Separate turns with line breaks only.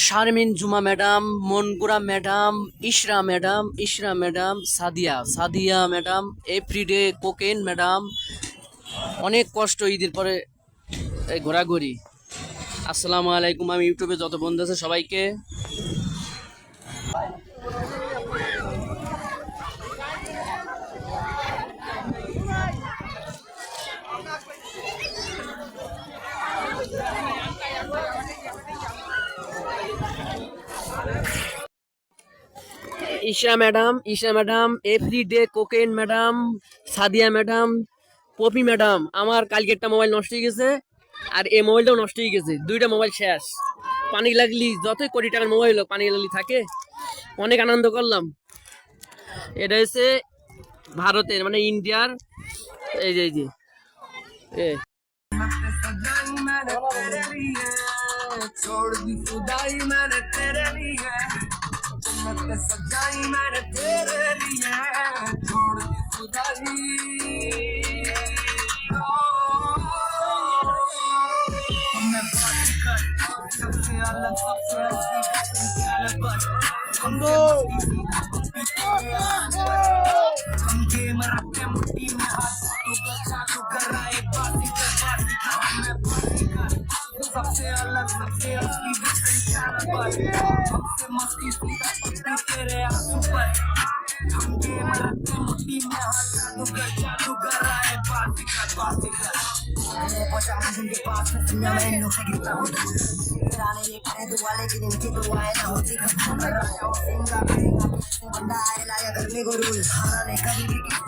Sharmin Juma madam, Mongura madam, Ishra madam, Sadia madam, everyday কোকেন madam. অনেক কষ্ট ঈদের পরে এই ঘোরাঘুরি। আসসালামু আলাইকুম, আমি ইউটিউবে যত বন্ধু আছে সবাইকে ইশরা ম্যাডাম, এভরিডে কোকেন madam, Sadia madam, Popi madam. আমার কালকেরটা মোবাইল নষ্ট হয়ে গেছে আর এই মোবাইলটাও নষ্ট হয়ে গেছে, দুইটা মোবাইল শেষ। পানি লাগলি যতই কোটি টাকার মোবাইল হোক, পানি লাগলি থাকে। অনেক আনন্দ করলাম। এটা হচ্ছে ভারতের মানে ইন্ডিয়ার, এই যে এ छोड़ दी खुदाई मैंने तेरे लिए, जन्नत सजाई मैंने तेरे लिए, छोड़ दी खुदाई। मैं बात कर सबसे अलग, सबसे हम गेम रखते मुट्ठी में हाथ, तू बचा तू कर रहा है बाती कर, मैं बाती कर सबसे अलग, सबसे असली हमसे मस्ती सीधा तेरे आंसू पर। हम गेम रखते मुट्ठी में हाथ, तू कर रहा है बाती कर। उनके पास में दुनिया में इन से गिरता हूँ, राने ये करे दुआ लेकिन इनकी दुआएं ना होती। बंदा आए लाया घर में गुरूर, खाना नहीं कभी भी किसी